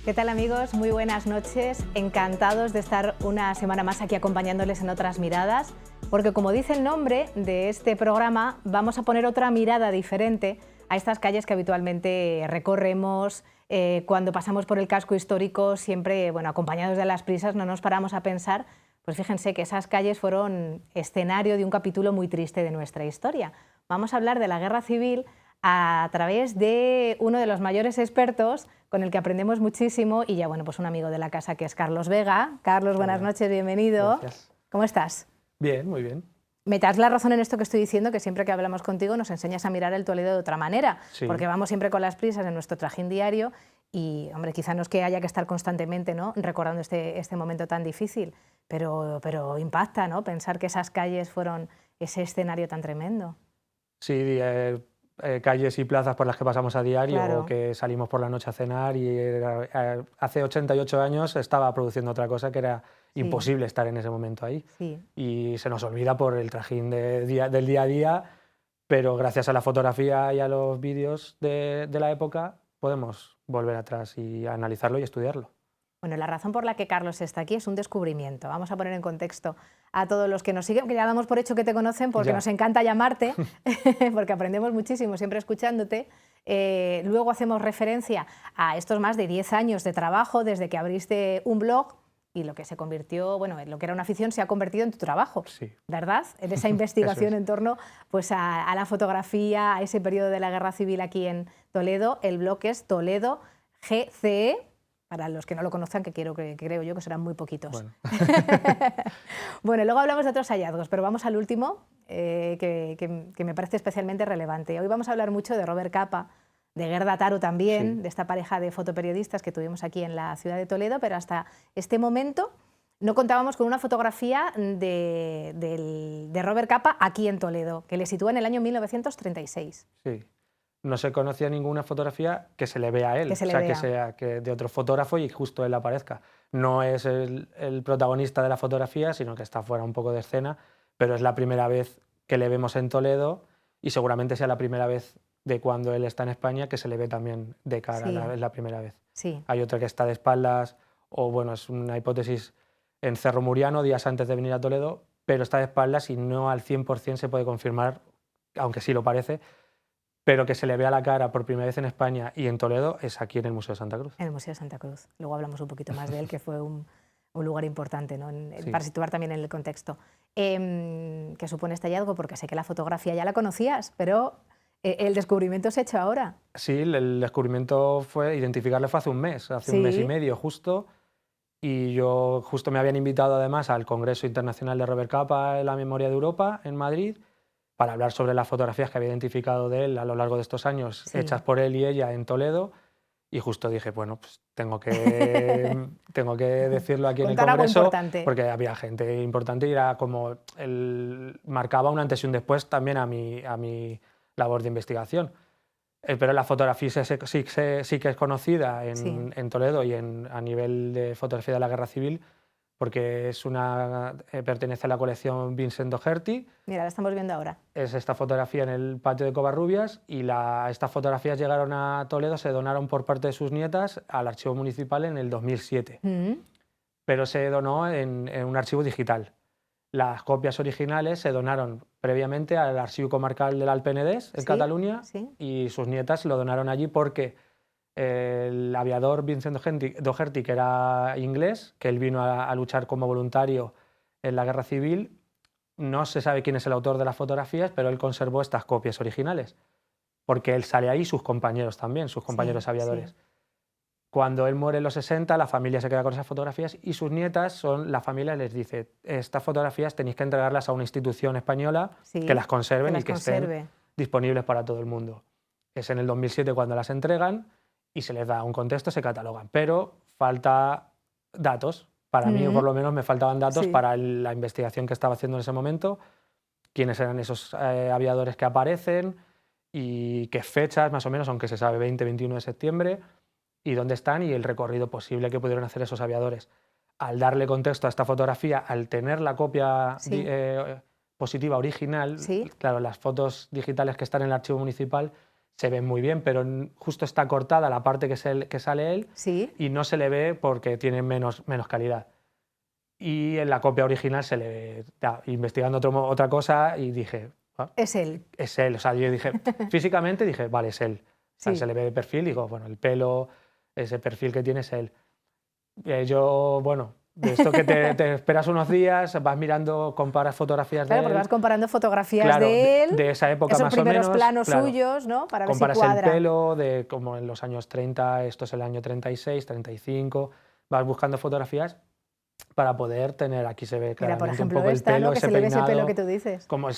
¿Qué tal, amigos? Muy buenas noches. Encantados de estar una semana más aquí acompañándoles en Otras Miradas, porque como dice el nombre de este programa, vamos a poner otra mirada diferente a estas calles que habitualmente recorremos. Cuando pasamos por el casco histórico, siempre, bueno, acompañados de las prisas, no nos paramos a pensar, pues fíjense que esas calles fueron escenario de un capítulo muy triste de nuestra historia. Vamos a hablar de la Guerra Civil a través de uno de los mayores expertos con el que aprendemos muchísimo y ya, bueno, pues un amigo de la casa que es Carlos Vega. Carlos, buenas noches, bienvenido. Gracias. ¿Cómo estás? Bien, muy bien. Me das la razón en esto que estoy diciendo, que siempre que hablamos contigo nos enseñas a mirar el Toledo de otra manera, Sí. porque vamos siempre con las prisas en nuestro trajín diario y, hombre, quizá no es que haya que estar constantemente, ¿no?, recordando este momento tan difícil, pero impacta, ¿no?, pensar que esas calles fueron ese escenario tan tremendo. Sí, calles y plazas por las que pasamos a diario, Claro. o que salimos por la noche a cenar y hace 88 años estaba produciendo otra cosa que era imposible estar en ese momento ahí. Sí. Y se nos olvida por el trajín del día a día, pero gracias a la fotografía y a los vídeos de la época podemos volver atrás y analizarlo y estudiarlo. Bueno, la razón por la que Carlos está aquí es un descubrimiento. Vamos a poner en contexto a todos los que nos siguen, que ya damos por hecho que te conocen porque Ya. nos encanta llamarte, porque aprendemos muchísimo siempre escuchándote. Luego hacemos referencia a estos más de 10 años de trabajo desde que abriste un blog y lo que se convirtió, bueno, lo que era una afición se ha convertido en tu trabajo, Sí. ¿verdad? En esa investigación Eso es. en torno, pues, a la fotografía, a ese periodo de la Guerra Civil aquí en Toledo. El blog es Toledo GCE. Para los que no lo conozcan, que creo yo que serán muy poquitos. Bueno. Bueno, luego hablamos de otros hallazgos, pero vamos al último, que me parece especialmente relevante. Hoy vamos a hablar mucho de Robert Capa, de Gerda Taro también, Sí. de esta pareja de fotoperiodistas que tuvimos aquí en la ciudad de Toledo, pero hasta este momento no contábamos con una fotografía de Robert Capa aquí en Toledo, que le sitúa en el año 1936. Sí. No se conocía ninguna fotografía que se le vea a él, Que se le o sea, vea. que sea de otro fotógrafo y justo él aparezca. No es el protagonista de la fotografía, sino que está fuera un poco de escena, pero es la primera vez que le vemos en Toledo y seguramente sea la primera vez de cuando él está en España que se le ve también de cara, Sí. es la primera vez. Sí. Hay otra que está de espaldas, o bueno, es una hipótesis en Cerro Muriano, días antes de venir a Toledo, pero está de espaldas y no al 100% se puede confirmar, aunque sí lo parece, pero que se le vea la cara por primera vez en España y en Toledo es aquí en el Museo de Santa Cruz. En el Museo de Santa Cruz. Luego hablamos un poquito más de él, que fue un lugar importante, ¿no? Sí. Para situar también en el contexto. ¿Qué supone este hallazgo? Porque sé que la fotografía ya la conocías, pero el descubrimiento se ha hecho ahora. Sí, el descubrimiento fue identificarle fue hace un mes y medio justo, y yo justo me habían invitado además al Congreso Internacional de Robert Capa en la Memoria de Europa en Madrid para hablar sobre las fotografías que había identificado de él a lo largo de estos años, Sí. hechas por él y ella en Toledo, y justo dije, bueno, pues tengo que decirlo aquí en el Contar algo Congreso, importante. porque había gente importante y era como marcaba un antes y un después también a mi labor de investigación. Pero la fotografía sí que es conocida en Toledo y a nivel de fotografía de la Guerra Civil, porque pertenece a la colección Vincent Doherty. Mira, la estamos viendo ahora. Es esta fotografía en el patio de Covarrubias y estas fotografías llegaron a Toledo, se donaron por parte de sus nietas al archivo municipal en el 2007, pero se donó en un archivo digital. Las copias originales se donaron previamente al Archivo Comarcal del Alt Penedès, en Cataluña, y sus nietas lo donaron allí porque el aviador Vincent Doherty, que era inglés, que él vino a luchar como voluntario en la Guerra Civil, no se sabe quién es el autor de las fotografías, pero él conservó estas copias originales, porque él sale ahí, sus compañeros también, sus compañeros aviadores. Cuando él muere en los 60, la familia se queda con esas fotografías y sus nietas, la familia les dice, estas fotografías tenéis que entregarlas a una institución española que las conserven y que estén disponibles para todo el mundo. Es en el 2007 cuando las entregan y se les da un contexto, se catalogan, pero falta datos. Para mí, por lo menos, me faltaban datos para la investigación que estaba haciendo en ese momento, quiénes eran esos aviadores que aparecen y qué fechas, más o menos, aunque se sabe 20-21 de septiembre, y dónde están y el recorrido posible que pudieron hacer esos aviadores. Al darle contexto a esta fotografía, al tener la copia positiva original, claro, las fotos digitales que están en el archivo municipal se ven muy bien, pero justo está cortada la parte que sale él Sí. y no se le ve porque tiene menos calidad. Y en la copia original se le ve, investigando otra cosa y dije... "Ah, Es él. es él". O sea, yo dije, físicamente dije, vale, es él. O sea, Sí. se le ve de perfil, digo, bueno, el pelo, ese perfil que tiene es él. Yo, bueno, de esto que te esperas unos días, vas mirando, comparas fotografías Claro, de porque él. vas comparando fotografías Claro, de él, de esa época esos más o primeros menos. planos Claro, suyos, ¿no? Para ver si comparas el cuadra. pelo de como en los años 30, esto es el año 36, 35, vas buscando fotografías para poder tener, aquí se ve Mira, por claramente un ejemplo, poco el esta, pelo, ¿no? Que ese se le ve ese pelo peinado, que tú dices. como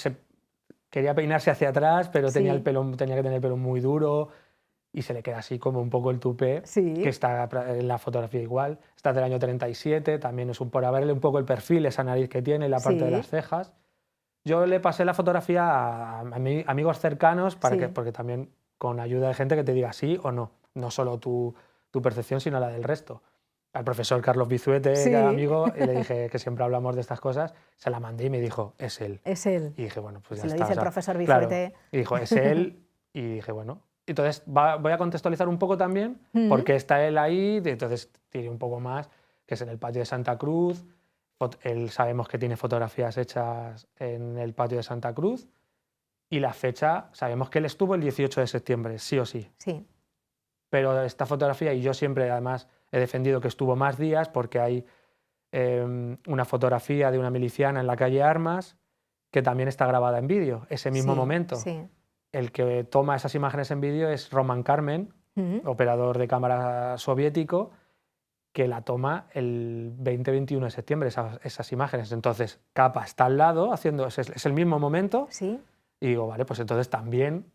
quería peinarse hacia atrás, pero tenía Sí. tenía que tener el pelo muy duro y se le queda así como un poco el tupé, Sí. que está en la fotografía igual. Está del año 37, también es para verle un poco el perfil, esa nariz que tiene y la parte de Sí. las cejas. Yo le pasé la fotografía a amigos cercanos Sí. porque también con ayuda de gente que te diga sí o no, no solo tu percepción, sino la del resto. Al profesor Carlos Bizuete, Sí. que era amigo, y le dije que siempre hablamos de estas cosas, se la mandé y me dijo, es él. Es él. Y dije, bueno, pues Se ya lo está. dice O el sea, profesor claro. Bizuete. Y dijo, es él. Y dije, bueno. Entonces voy a contextualizar un poco también por qué está él ahí. Entonces diré un poco más, que es en el patio de Santa Cruz. Él sabemos que tiene fotografías hechas en el patio de Santa Cruz. Y la fecha, sabemos que él estuvo el 18 de septiembre, sí o sí. Sí. Pero esta fotografía, y yo siempre además he defendido que estuvo más días porque hay una fotografía de una miliciana en la calle Armas que también está grabada en vídeo, ese mismo Sí, momento. sí. El que toma esas imágenes en vídeo es Roman Karmen, operador de cámara soviético, que la toma el 20-21 de septiembre, esas imágenes. Entonces, Capa está al lado, es el mismo momento, Sí. y digo, vale, pues entonces también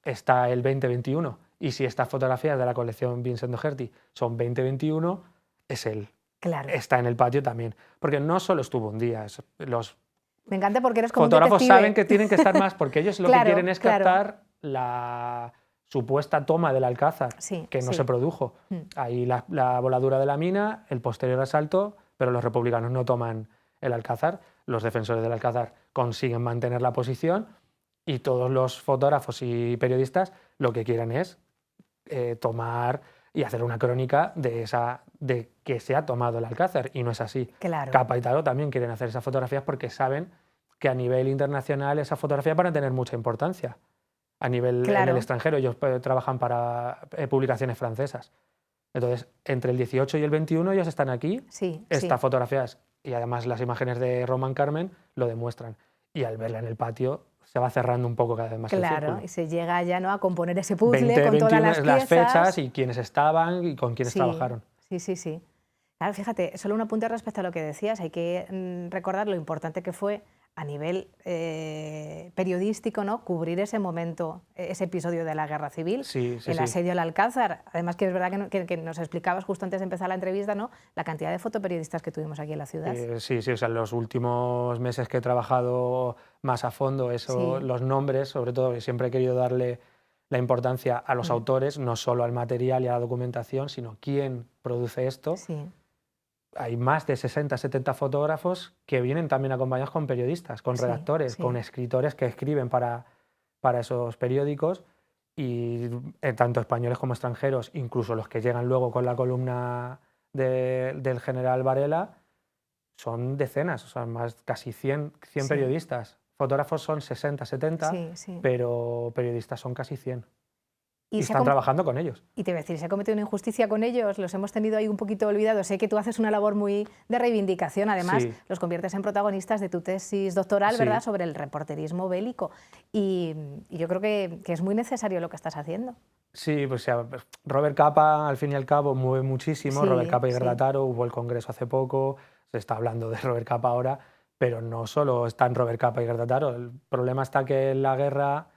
está el 2021. Y si estas fotografías de la colección Vincent Doherty son 2021, es él. Claro. Está en el patio también. Porque no solo estuvo un día, los Me encanta porque eres como un fotógrafos detective. saben que tienen que estar más, porque ellos lo Claro, que quieren es claro. captar la supuesta toma del Alcázar, Sí, que no sí. se produjo. Ahí la voladura de la mina, el posterior asalto, pero los republicanos no toman el Alcázar, los defensores del Alcázar consiguen mantener la posición y todos los fotógrafos y periodistas lo que quieren es tomar y hacer una crónica de que se ha tomado el Alcázar, y no es así. Claro. Capa y Taro también quieren hacer esas fotografías porque saben que a nivel internacional esas fotografías van a tener mucha importancia. A nivel en el extranjero, ellos trabajan para publicaciones francesas. Entonces, entre el 18 y el 21 ellos están aquí, Sí, estas sí. fotografías y además las imágenes de Roman Karmen lo demuestran. Y al verla en el patio se va cerrando un poco cada vez más el Claro, círculo. y se llega ya, ¿no?, a componer ese puzzle 20, con 21 todas las es piezas. las fechas y quiénes estaban y con quiénes Sí, trabajaron. sí, sí, sí. Claro, fíjate, solo un apunte respecto a lo que decías. Hay que recordar lo importante que fue a nivel periodístico, ¿no?, cubrir ese momento, ese episodio de la Guerra Civil, el asedio al Alcázar. Además, que es verdad que nos explicabas justo antes de empezar la entrevista, ¿no?, la cantidad de fotoperiodistas que tuvimos aquí en la ciudad. Sí, o sea, los últimos meses que he trabajado más a fondo, los nombres, sobre todo, que siempre he querido darle la importancia a los autores, no solo al material y a la documentación, sino quién produce esto. Sí. Hay más de 60, 70 fotógrafos que vienen también acompañados con periodistas, con redactores, con escritores que escriben para esos periódicos, y tanto españoles como extranjeros, incluso los que llegan luego con la columna del general Varela, son decenas, o sea, casi 100 periodistas. Fotógrafos son 60, 70, pero periodistas son casi 100. Y están trabajando con ellos. Y te voy a decir, se ha cometido una injusticia con ellos, los hemos tenido ahí un poquito olvidados. Sé que tú haces una labor muy de reivindicación, además los conviertes en protagonistas de tu tesis doctoral, ¿verdad?, sobre el reporterismo bélico. Y yo creo que es muy necesario lo que estás haciendo. Sí, pues Robert Capa, al fin y al cabo, mueve muchísimo. Robert Capa y Gerda Taro, hubo el congreso hace poco, se está hablando de Robert Capa ahora, pero no solo están Robert Capa y Gerda Taro. El problema está que la guerra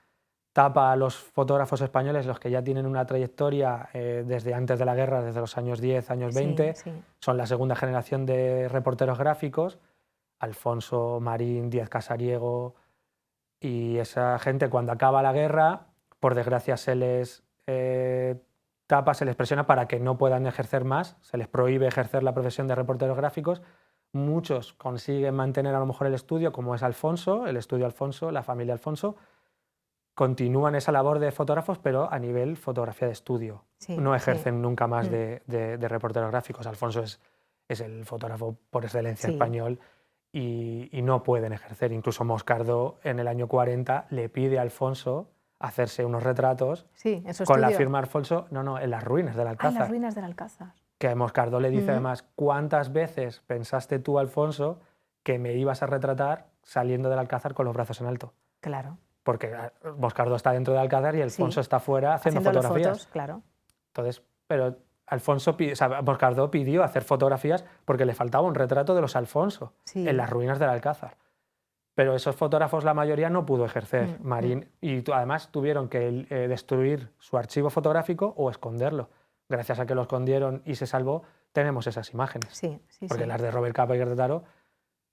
tapa a los fotógrafos españoles, los que ya tienen una trayectoria desde antes de la guerra, desde los años 10, años 20, son la segunda generación de reporteros gráficos, Alfonso, Marín, Díaz Casariego, y esa gente, cuando acaba la guerra, por desgracia se les tapa, se les presiona para que no puedan ejercer más, se les prohíbe ejercer la profesión de reporteros gráficos. Muchos consiguen mantener a lo mejor el estudio, como es Alfonso, el estudio Alfonso, la familia Alfonso, continúan esa labor de fotógrafos, pero a nivel fotografía de estudio. Sí, No ejercen sí. nunca más de reporteros gráficos. Alfonso es el fotógrafo por excelencia Sí. español y no pueden ejercer. Incluso Moscardó en el año 40 le pide a Alfonso hacerse unos retratos Sí, en su con la estudio. firma Alfonso, no, en las ruinas del Ah, en Alcázar. las ruinas del Alcázar. Que Moscardó le dice además, ¿cuántas veces pensaste tú, Alfonso, que me ibas a retratar saliendo del Alcázar con los brazos en alto? Claro. Porque Moscardó está dentro del Alcázar y Alfonso está fuera haciendo fotografías. Fotos, claro. Entonces, pero Moscardó pidió hacer fotografías porque le faltaba un retrato de los Alfonso en las ruinas del Alcázar. Pero esos fotógrafos, la mayoría, no pudo ejercer. Marín, y además tuvieron que destruir su archivo fotográfico o esconderlo. Gracias a que lo escondieron y se salvó, tenemos esas imágenes. Sí, sí, porque sí. las de Robert Capa y Gerda Taro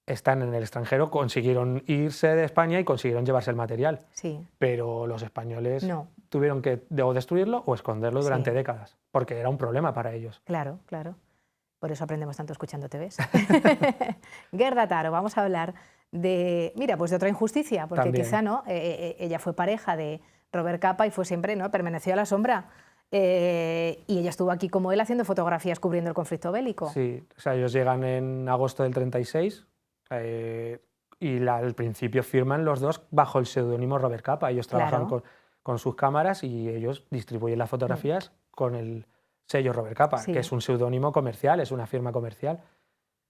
están en el extranjero, consiguieron irse de España y consiguieron llevarse el material. Sí. Pero los españoles No. tuvieron que o destruirlo o esconderlo durante Sí. décadas, porque era un problema para ellos. Claro, claro. Por eso aprendemos tanto escuchándote, ¿ves? Gerda Taro, vamos a hablar de, mira, pues de otra injusticia, porque También. quizá no, ella fue pareja de Robert Capa y fue siempre, ¿no? Permaneció a la sombra. Y ella estuvo aquí como él haciendo fotografías cubriendo el conflicto bélico. Sí, o sea, ellos llegan en agosto del 36 y al principio firman los dos bajo el seudónimo Robert Capa. Ellos trabajan con sus cámaras y ellos distribuyen las fotografías con el sello Robert Capa, que es un seudónimo comercial, es una firma comercial.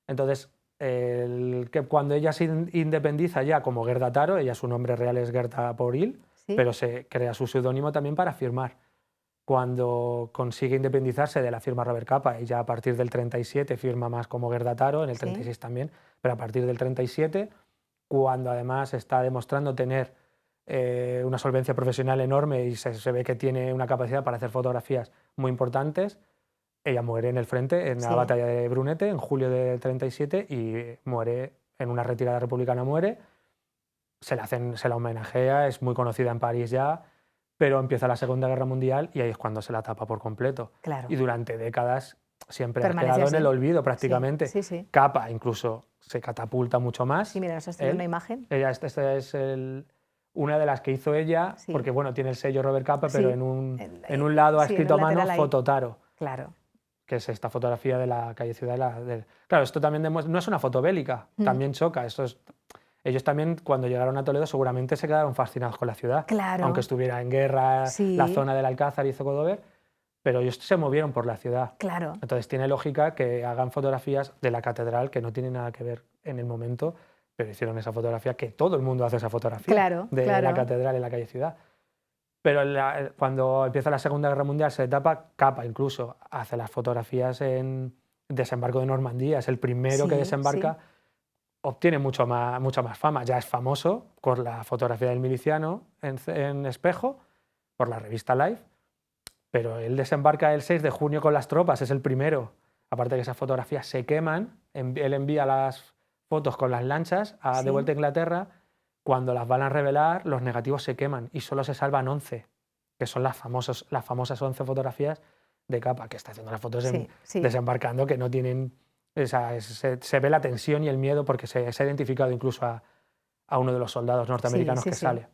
Entonces, que cuando ella se independiza ya como Gerda Taro, ella su nombre real es Gerda Poril, pero se crea su seudónimo también para firmar. Cuando consigue independizarse de la firma Robert Capa, ella a partir del 37 firma más como Gerda Taro, en el 36 también, pero a partir del 37, cuando además está demostrando tener una solvencia profesional enorme y se ve que tiene una capacidad para hacer fotografías muy importantes, ella muere en el frente, en la batalla de Brunete, en julio del 37, y muere en una retirada republicana, se la homenajea, es muy conocida en París ya, pero empieza la Segunda Guerra Mundial y ahí es cuando se la tapa por completo. Claro. Y durante décadas siempre ha Permanece quedado así. en el olvido prácticamente. Sí, sí, sí. Capa incluso se catapulta mucho más. Sí, mira, esta es una imagen. Esta es una de las que hizo ella, porque bueno, tiene el sello Robert Capa, pero en un lado ha escrito a mano Foto Taro. Claro. Que es esta fotografía de la calle Ciudad. Claro, esto también no es una foto bélica, también choca. Ellos también, cuando llegaron a Toledo, seguramente se quedaron fascinados con la ciudad. Claro. Aunque estuviera en guerra la zona del Alcázar y Zocodover, pero ellos se movieron por la ciudad. Claro. Entonces tiene lógica que hagan fotografías de la catedral que no tienen nada que ver en el momento, pero hicieron esa fotografía, que todo el mundo hace esa fotografía de la catedral en la calle Ciudad. Pero cuando empieza la Segunda Guerra Mundial se tapa, Capa incluso hace las fotografías en desembarco de Normandía, es el primero que desembarca, obtiene mucha más fama, ya es famoso por la fotografía del miliciano en espejo, por la revista Life, pero él desembarca el 6 de junio con las tropas, es el primero. Aparte que esas fotografías se queman, él envía las fotos con las lanchas de vuelta a Inglaterra. Cuando las van a revelar, los negativos se queman y solo se salvan 11, que son las famosas 11 fotografías de Capa, que está haciendo las fotos desembarcando, que no tienen... se ve la tensión y el miedo porque se ha identificado incluso a uno de los soldados norteamericanos que sale.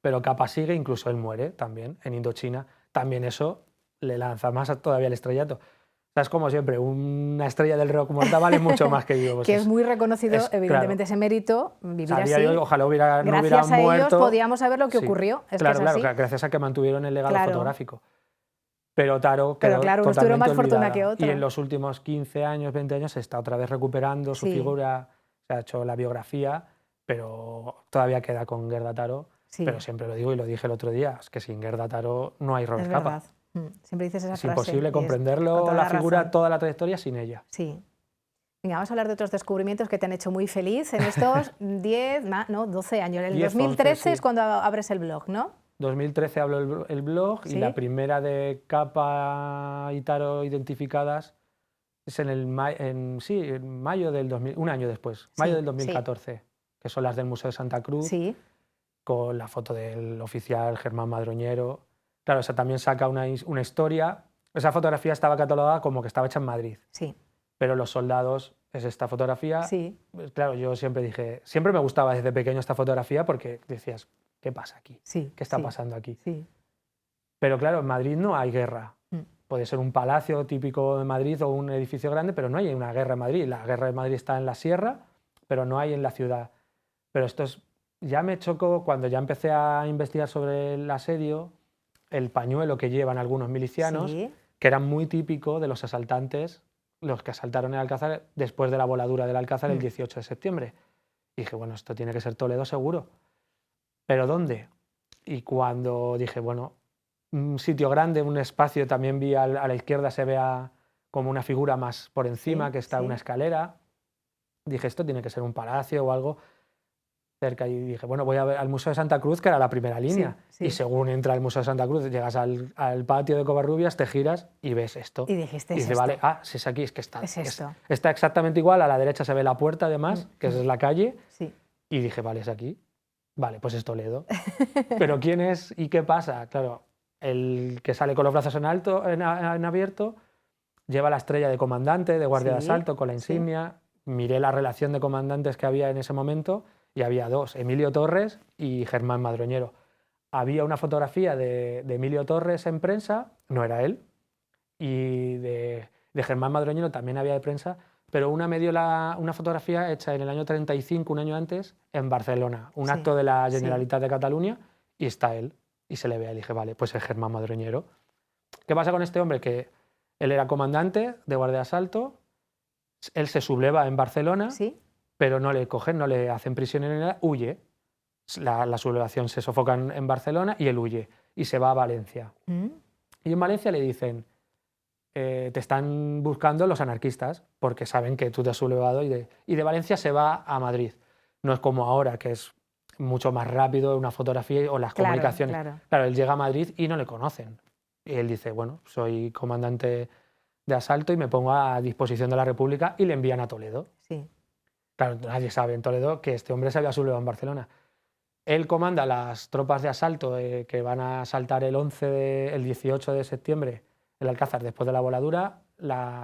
Pero Capa sigue, incluso él muere también en Indochina. También eso le lanza más todavía el estrellato. O sea, es como siempre, una estrella del rock muerta vale mucho más que vivo. Pues que es muy reconocido, evidentemente, ese mérito, vivir así. Ojalá no hubiera muerto. Gracias a ellos podíamos saber lo que ocurrió. Claro, gracias a que mantuvieron el legado fotográfico. Pero Taro quedó unos tuvieron más olvidada. fortuna que otros. Y en los últimos 15 años, 20 años, se está otra vez recuperando su figura, se ha hecho la biografía, pero todavía queda con Gerda Taro. Pero siempre lo digo y lo dije el otro día, es que sin Gerda Taro no hay Robert Capa. Siempre dices esa frase. Es imposible comprenderlo, la figura, toda la trayectoria sin ella. Sí. Venga, vamos a hablar de otros descubrimientos que te han hecho muy feliz en estos 12 años. En el 2013 es cuando abres el blog, ¿no? 2013 abro el blog y la primera de Capa y Taro identificadas es en mayo del 2000, un año después, mayo del 2014, que son las del Museo de Santa Cruz, con la foto del oficial Germán Madroñero. Claro, esa también saca una historia. Esa fotografía estaba catalogada como que estaba hecha en Madrid. Sí. Pero los soldados es esta fotografía. Claro, yo siempre dije, siempre me gustaba desde pequeño esta fotografía porque decías, ¿qué pasa aquí? Sí, ¿Qué está pasando aquí? Sí. Pero claro, en Madrid no hay guerra. Puede ser un palacio típico de Madrid o un edificio grande, pero no hay una guerra en Madrid. La guerra de Madrid está en la sierra, pero no hay en la ciudad. Pero ya me chocó cuando ya empecé a investigar sobre el asedio, el pañuelo que llevan algunos milicianos, que era muy típico de los asaltantes, los que asaltaron el Alcázar después de la voladura del Alcázar el 18 de septiembre. Y dije, bueno, esto tiene que ser Toledo seguro. ¿Pero dónde? Y cuando dije, bueno, un sitio grande, un espacio, también vi a la izquierda se vea como una figura más por encima, que está una escalera. Dije, esto tiene que ser un palacio o algo cerca. Y dije, bueno, voy a ver al Museo de Santa Cruz, que era la primera línea. Y según entra al Museo de Santa Cruz, llegas al patio de Covarrubias, te giras y ves esto. Y dijiste, dice, vale, si es aquí, es que está. Esto. Está exactamente igual. A la derecha se ve la puerta, además, que es la calle. Y dije, vale, es aquí. Vale, pues es Toledo. ¿Pero quién es y qué pasa? Claro, el que sale con los brazos en alto, en abierto, lleva la estrella de comandante, de guardia de asalto, con la insignia. Miré la relación de comandantes que había en ese momento y había dos, Emilio Torres y Germán Madroñero. Había una fotografía de Emilio Torres en prensa, no era él, y de Germán Madroñero también había de prensa, pero una me dio una fotografía hecha en el año 35, un año antes, en Barcelona, un acto de la Generalitat de Cataluña, y está él, y se le ve. Y dije, vale, pues es Germán Madroñero. ¿Qué pasa con este hombre? Que él era comandante de guardia de asalto, él se subleva en Barcelona, pero no le cogen, no le hacen prisionero ni nada, huye. La sublevación se sofoca en Barcelona y él huye, y se va a Valencia. Y en Valencia le dicen, te están buscando los anarquistas porque saben que tú te has sublevado, y de Valencia se va a Madrid. No es como ahora, que es mucho más rápido una fotografía o las comunicaciones. Claro, él llega a Madrid y no le conocen. Y él dice, bueno, soy comandante de asalto y me pongo a disposición de la República, y le envían a Toledo. Claro, nadie sabe en Toledo que este hombre se había sublevado en Barcelona. Él comanda las tropas de asalto que van a asaltar el 18 de septiembre el Alcázar después de la voladura.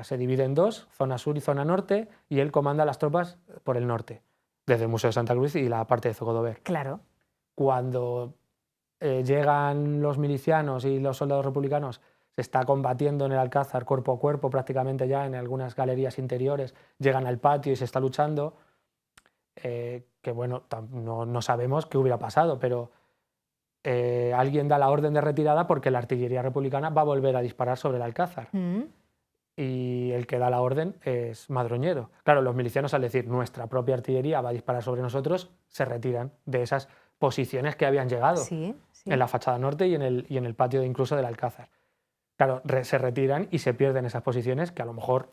Se divide en dos, zona sur y zona norte, y él comanda las tropas por el norte, desde el Museo de Santa Cruz y la parte de Zocodover. Claro. Cuando llegan los milicianos y los soldados republicanos, se está combatiendo en el Alcázar cuerpo a cuerpo prácticamente ya en algunas galerías interiores, llegan al patio y se está luchando, que bueno, no sabemos qué hubiera pasado, pero alguien da la orden de retirada porque la artillería republicana va a volver a disparar sobre el Alcázar. Y el que da la orden es Madroñero. Claro, los milicianos, al decir nuestra propia artillería va a disparar sobre nosotros, se retiran de esas posiciones que habían llegado en la fachada norte y en el patio incluso del Alcázar. Claro, se retiran y se pierden esas posiciones que a lo mejor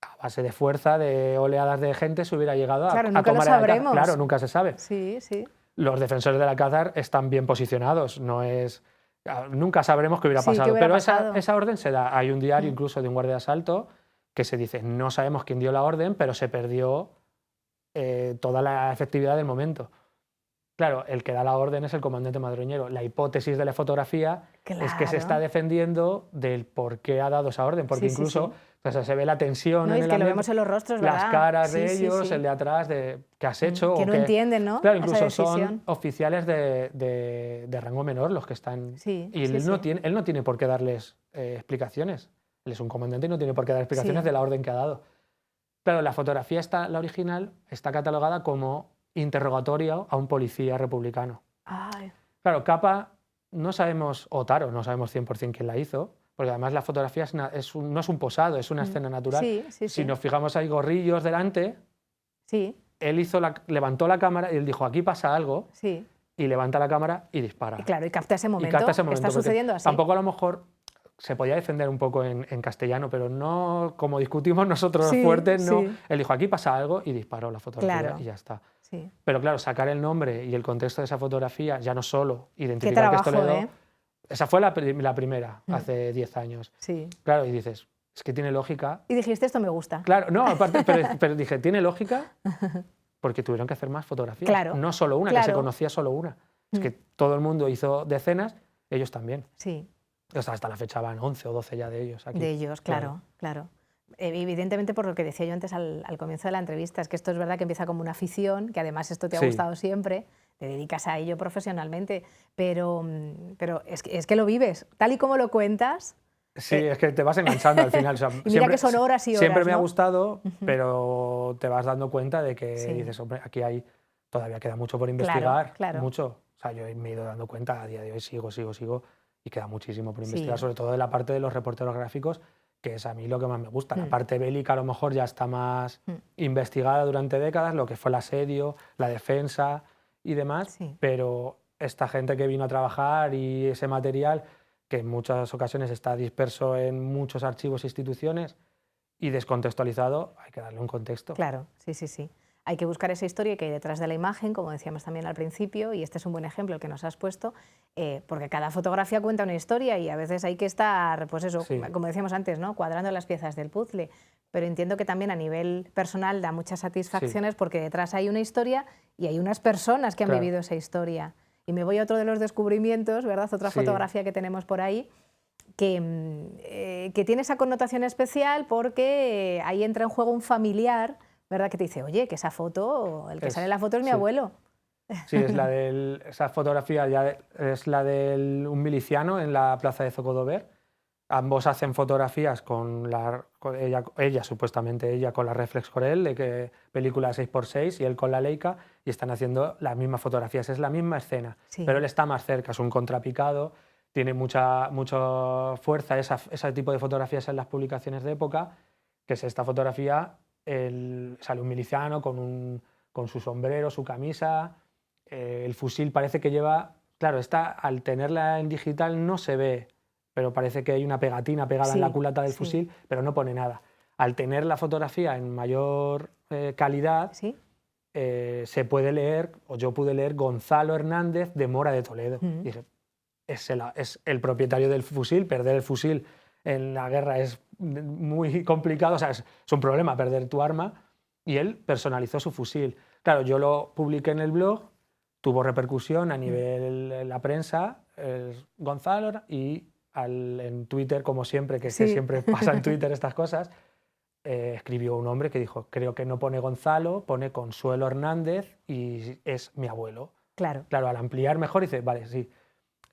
a base de fuerza, de oleadas de gente, se hubiera llegado a nunca tomar lo sabremos. Claro, nunca se sabe. Sí. Los defensores del Alcázar están bien posicionados, nunca sabremos qué hubiera pasado, pero esa orden se da. Hay un diario incluso de un guardia de asalto que se dice, no sabemos quién dio la orden, pero se perdió toda la efectividad del momento. Claro, el que da la orden es el comandante Madroñero. La hipótesis de la fotografía es que se está defendiendo del por qué ha dado esa orden, porque incluso pues, se ve la tensión en el ambiente, lo vemos en los rostros, las caras de ellos, el de atrás, de qué has hecho. Que no entienden, ¿no? Claro, incluso son oficiales de rango menor los que están. Y él no tiene por qué darles explicaciones. Él es un comandante y no tiene por qué dar explicaciones de la orden que ha dado. Claro, la fotografía, la original, está catalogada como interrogatorio a un policía republicano. Claro, Capa no sabemos, o Taro, no sabemos 100% quién la hizo, porque además la fotografía no es un posado, es una escena natural. Si nos fijamos, hay gorrillos delante. Él levantó la cámara y él dijo, aquí pasa algo, y levanta la cámara y dispara. Y claro, y capta ese momento, está sucediendo así. Tampoco a lo mejor se podía defender un poco en castellano, pero no, como discutimos nosotros fuertes, no. Él dijo, aquí pasa algo, y disparó la fotografía y ya está. Pero claro, sacar el nombre y el contexto de esa fotografía, ya no solo identificar que es Toledo, esa fue la primera, hace 10 años. Claro, y dices, es que tiene lógica. Y dijiste, esto me gusta. Claro, no, aparte, pero dije, tiene lógica porque tuvieron que hacer más fotografías. No solo una, que se conocía solo una. Es que todo el mundo hizo decenas, ellos también. O sea, hasta la fecha van 11 o 12 ya de ellos aquí. De ellos, claro. Evidentemente, por lo que decía yo antes al comienzo de la entrevista, es que esto es verdad que empieza como una afición, que además esto te ha gustado siempre, te dedicas a ello profesionalmente, pero es que lo vives, tal y como lo cuentas. Sí, es que te vas enganchando al final. O sea, y mira que son horas y horas, siempre me ha ¿no? gustado, pero te vas dando cuenta de que Sí. dices, hombre, aquí todavía queda mucho por investigar, Claro. mucho. O sea, yo me he ido dando cuenta, a día de hoy sigo, y queda muchísimo por investigar, Sí. sobre todo de la parte de los reporteros gráficos, que es a mí lo que más me gusta. La parte bélica a lo mejor ya está más investigada durante décadas, lo que fue el asedio, la defensa y demás, Sí. pero esta gente que vino a trabajar y ese material, que en muchas ocasiones está disperso en muchos archivos e instituciones y descontextualizado, hay que darle un contexto. Claro, sí. Hay que buscar esa historia que hay detrás de la imagen, como decíamos también al principio, y este es un buen ejemplo el que nos has puesto, porque cada fotografía cuenta una historia y a veces hay que estar, pues eso, Sí. como decíamos antes, ¿no? Cuadrando las piezas del puzzle. Pero entiendo que también a nivel personal da muchas satisfacciones porque detrás hay una historia y hay unas personas que han vivido esa historia. Y me voy a otro de los descubrimientos, ¿verdad? Otra fotografía que tenemos por ahí, que tiene esa connotación especial porque ahí entra en juego un familiar, ¿verdad? Que te dice, oye, que esa foto, el que sale en la foto es mi abuelo. Sí, esa fotografía es la de un miliciano en la plaza de Zocodover. Ambos hacen fotografías con ella, supuestamente ella, con la reflex Corel, película 6x6, y él con la Leica, y están haciendo las mismas fotografías. Es la misma escena, pero él está más cerca, es un contrapicado, tiene mucha fuerza ese tipo de fotografías en las publicaciones de época, que es esta fotografía, sale un miliciano con su sombrero, su camisa, el fusil parece que lleva... Claro, al tenerla en digital no se ve, pero parece que hay una pegatina pegada en la culata del fusil, pero no pone nada. Al tener la fotografía en mayor calidad, se puede leer, o yo pude leer, Gonzalo Hernández de Mora de Toledo. Dije, es el propietario del fusil. Perder el fusil en la guerra es muy complicado, o sea, es un problema perder tu arma, y él personalizó su fusil. Claro, yo lo publiqué en el blog, tuvo repercusión a nivel de la prensa, Gonzalo, y en Twitter, como siempre, que siempre pasa en Twitter estas cosas, escribió un hombre que dijo, creo que no pone Gonzalo, pone Consuelo Hernández y es mi abuelo. Claro, al ampliar mejor dice, vale, sí,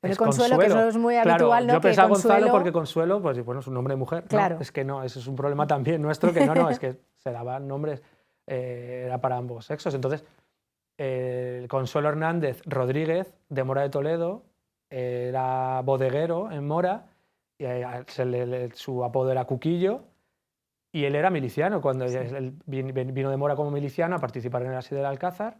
es Consuelo, que eso es muy habitual, ¿no? Yo pensaba Consuelo... Gonzalo porque Consuelo, pues bueno, es un nombre de mujer. Claro. No, es que no, ese es un problema también nuestro, que no, es que se daban nombres, era para ambos sexos. Entonces, Consuelo Hernández Rodríguez, de Mora de Toledo, era bodeguero en Mora, y su apodo era Cuquillo, y él era miliciano, cuando él vino de Mora como miliciano a participar en el asedio del Alcázar,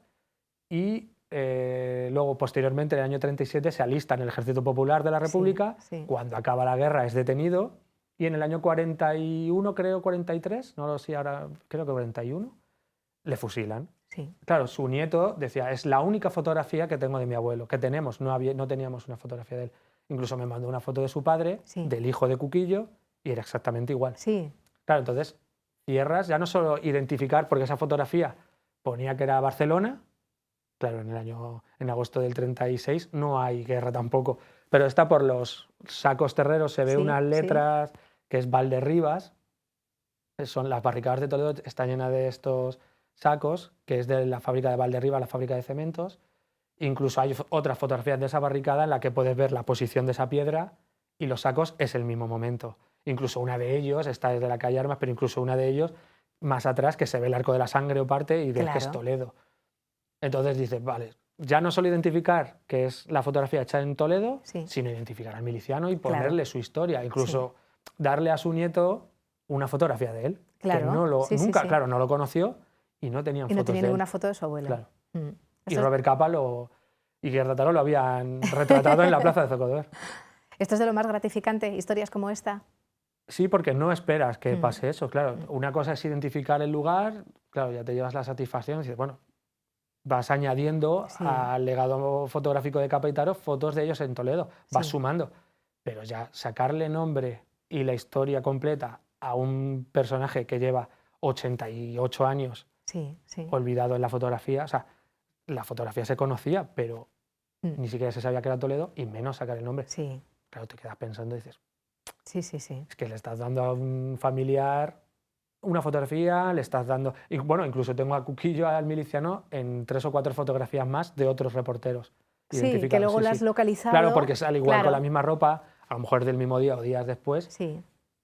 y luego, posteriormente, en el año 37, se alista en el Ejército Popular de la República. Cuando acaba la guerra es detenido, y en el año 41, creo, 43, no lo sé ahora, creo que 41, le fusilan. Claro, su nieto decía, es la única fotografía que tengo de mi abuelo, que tenemos, no teníamos una fotografía de él. Incluso me mandó una foto de su padre, del hijo de Cuquillo, y era exactamente igual. Claro, entonces cierras, ya no solo identificar, porque esa fotografía ponía que era Barcelona. Claro, en agosto del 36 no hay guerra tampoco, pero está por los sacos terreros, se ve unas letras que es Valderribas, son las barricadas de Toledo, está llena de estos sacos, que es de la fábrica de Valderribas, la fábrica de cementos. Incluso hay otras fotografías de esa barricada en la que puedes ver la posición de esa piedra y los sacos es el mismo momento. Incluso una de ellos está desde la calle Armas, pero incluso una de ellos más atrás, que se ve el Arco de la Sangre o parte, y ves que es Toledo. Entonces dices, vale, ya no solo identificar que es la fotografía hecha en Toledo, sino identificar al miliciano y ponerle su historia, incluso darle a su nieto una fotografía de él, que nunca no lo conoció y no tenían fotos de él. No tenía ninguna foto de su abuelo. Claro. Y Robert Capa y Guerra Taró lo habían retratado en la plaza de Zocodover. ¿Esto es de lo más gratificante, historias como esta? Sí, porque no esperas que pase eso, claro. Una cosa es identificar el lugar, claro, ya te llevas la satisfacción y dices, bueno, vas añadiendo al legado fotográfico de Capa y Taró fotos de ellos en Toledo, vas sumando. Pero ya sacarle nombre y la historia completa a un personaje que lleva 88 años olvidado en la fotografía, o sea, la fotografía se conocía, pero ni siquiera se sabía que era Toledo, y menos sacar el nombre. Claro, te quedas pensando y dices, es que le estás dando a un familiar una fotografía, le estás dando... Y bueno, incluso tengo a Cuquillo, al miliciano, en 3 o 4 fotografías más de otros reporteros. Sí, que luego sí, la has localizado. Claro, porque sale igual claro. con la misma ropa, a lo mejor del mismo día o días después, Sí.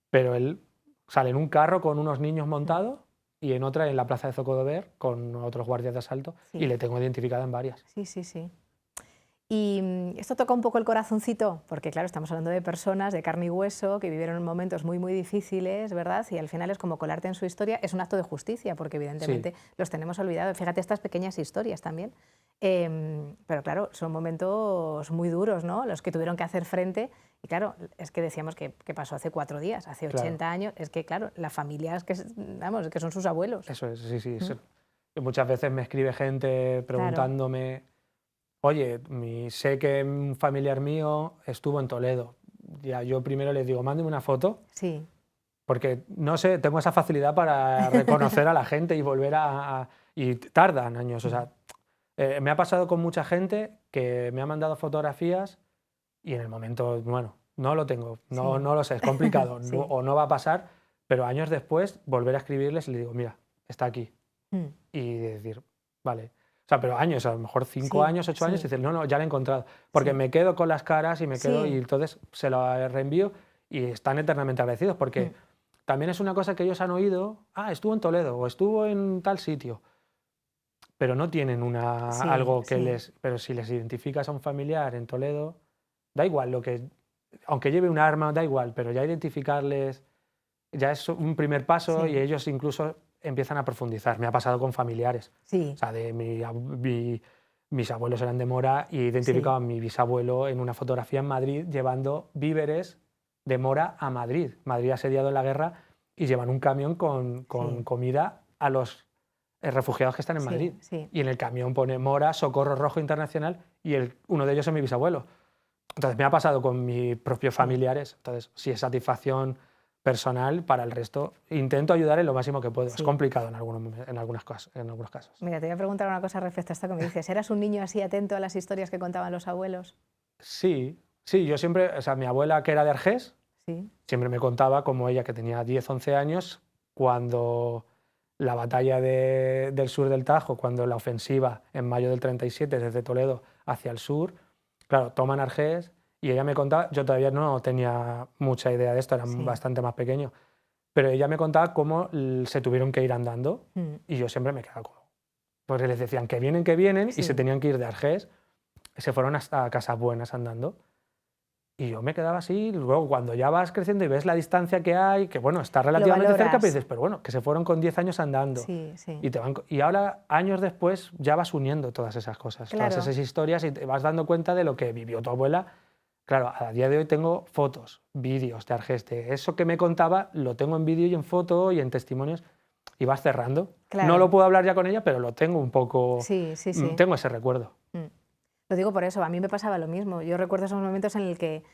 pero él sale en un carro con unos niños montados y en otra en la plaza de Zocodover con otros guardias de asalto, Sí. y le tengo identificada en varias. Sí, sí, sí. Y esto toca un poco el corazoncito, porque claro, estamos hablando de personas de carne y hueso que vivieron momentos muy, muy difíciles, ¿verdad? Y al final es como colarte en su historia, es un acto de justicia, porque evidentemente los tenemos olvidados. Fíjate estas pequeñas historias también. Pero claro, son momentos muy duros, ¿no? Los que tuvieron que hacer frente. Y claro, es que decíamos que pasó hace 4 días, hace 80 años. Es que claro, la familia es que, vamos, que son sus abuelos. Eso es, sí, sí. Muchas veces me escribe gente preguntándome... Claro. Oye, sé que un familiar mío estuvo en Toledo. Ya yo primero les digo, mándeme una foto. Sí. Porque, no sé, tengo esa facilidad para reconocer a la gente y volver y tardan años. O sea, me ha pasado con mucha gente que me ha mandado fotografías y en el momento, bueno, no lo tengo, no lo sé, es complicado sí. o no va a pasar, pero años después volver a escribirles y les digo, mira, está aquí. Y decir, vale... O sea, pero años, a lo mejor 5 años, 8 años, y decir, no, ya lo he encontrado. Porque me quedo con las caras y me quedo, y entonces se lo reenvío y están eternamente agradecidos, porque también es una cosa que ellos han oído, estuvo en Toledo o estuvo en tal sitio, pero no tienen algo que les... Pero si les identificas a un familiar en Toledo, da igual, aunque lleve un arma, da igual, pero ya identificarles ya es un primer paso y ellos incluso... empiezan a profundizar. Me ha pasado con familiares. O sea, mis abuelos eran de Mora y he identificado a mi bisabuelo en una fotografía en Madrid llevando víveres de Mora a Madrid. Madrid asediado en la guerra y llevan un camión con comida a los refugiados que están en Madrid. Y en el camión pone Mora, Socorro Rojo Internacional, y uno de ellos es mi bisabuelo. Entonces me ha pasado con mis propios familiares. Entonces, sí es satisfacción personal. Para el resto intento ayudar en lo máximo que puedo. Es complicado en algunos casos. Mira, te voy a preguntar una cosa respecto a esto que me dices. ¿Eras un niño así atento a las historias que contaban los abuelos? Sí, yo siempre, o sea, mi abuela, que era de Argés, siempre me contaba como ella, que tenía 10, 11 años, cuando la batalla del sur del Tajo, cuando la ofensiva en mayo del 37 desde Toledo hacia el sur, claro, toman Argés. Y ella me contaba, yo todavía no tenía mucha idea de esto, era bastante más pequeño, pero ella me contaba cómo se tuvieron que ir andando y yo siempre me quedaba como... Porque les decían que vienen y se tenían que ir de Argés, se fueron hasta Casabuenas andando. Y yo me quedaba así, luego cuando ya vas creciendo y ves la distancia que hay, que bueno, está relativamente cerca, pero dices, pero bueno, que se fueron con 10 años andando. Y ahora, años después, ya vas uniendo todas esas cosas, todas esas historias, y te vas dando cuenta de lo que vivió tu abuela. Claro, a día de hoy tengo fotos, vídeos de Argés. Eso que me contaba lo tengo en vídeo y en foto y en testimonios, y vas cerrando. No lo puedo hablar ya con ella, pero lo tengo un poco... Tengo ese recuerdo. Lo digo por eso, a mí me pasaba lo mismo. Yo recuerdo esos momentos en el que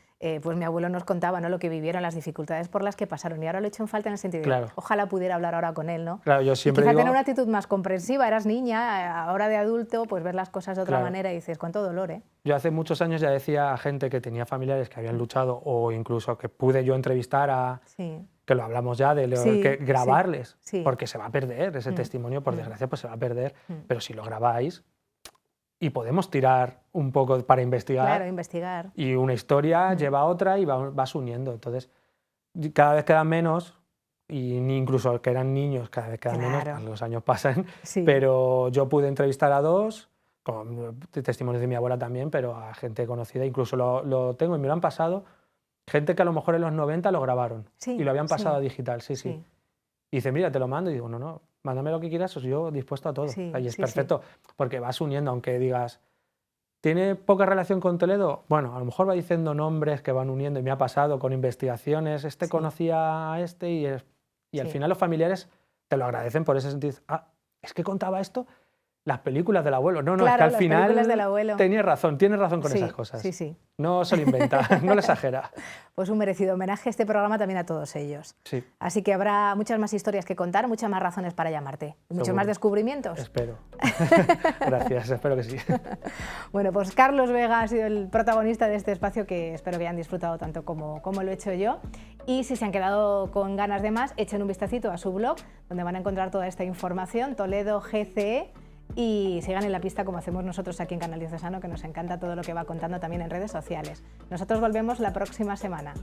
pues mi abuelo nos contaba, ¿no?, lo que vivieron, las dificultades por las que pasaron, y ahora lo he hecho en falta en el sentido de ojalá pudiera hablar ahora con él, ¿no? Claro, yo siempre quizá tener una actitud más comprensiva, eras niña, ahora de adulto, pues ver las cosas de otra manera y dices, cuánto dolor, ¿eh? Yo hace muchos años ya decía a gente que tenía familiares que habían luchado, o incluso que pude yo entrevistar que lo hablamos ya, que grabarles, porque se va a perder ese testimonio, por desgracia, pues se va a perder, pero si lo grabáis, y podemos tirar un poco para investigar. Claro, investigar. Y una historia lleva a otra y vas uniendo. Entonces, cada vez quedan menos, y incluso que eran niños, cada vez quedan menos, los años pasan, pero yo pude entrevistar a 2, con testimonios de mi abuela también, pero a gente conocida, incluso lo tengo y me lo han pasado, gente que a lo mejor en los 90 lo grabaron y lo habían pasado a digital, Y dice, mira, te lo mando, y digo, no, mándame lo que quieras, yo dispuesto a todo. Y es perfecto, porque vas uniendo, aunque digas, ¿tiene poca relación con Toledo? Bueno, a lo mejor va diciendo nombres que van uniendo, y me ha pasado con investigaciones, conocía a este, y al final los familiares te lo agradecen por ese sentido. Es que contaba esto, las películas del abuelo. No, claro, es que al las final películas del abuelo. tiene razón con esas cosas. Sí. No se lo inventa, no lo exagera. Pues un merecido homenaje a este programa también a todos ellos. Sí. Así que habrá muchas más historias que contar, muchas más razones para llamarte. Muchos Seguro. más descubrimientos. Espero. Gracias, espero que sí. Bueno, pues Carlos Vega ha sido el protagonista de este espacio que espero que hayan disfrutado tanto como lo he hecho yo. Y si se han quedado con ganas de más, echen un vistacito a su blog, donde van a encontrar toda esta información, Toledo GCE, y sigan en la pista como hacemos nosotros aquí en Canal Diocesano, que nos encanta todo lo que va contando también en redes sociales. Nosotros volvemos la próxima semana.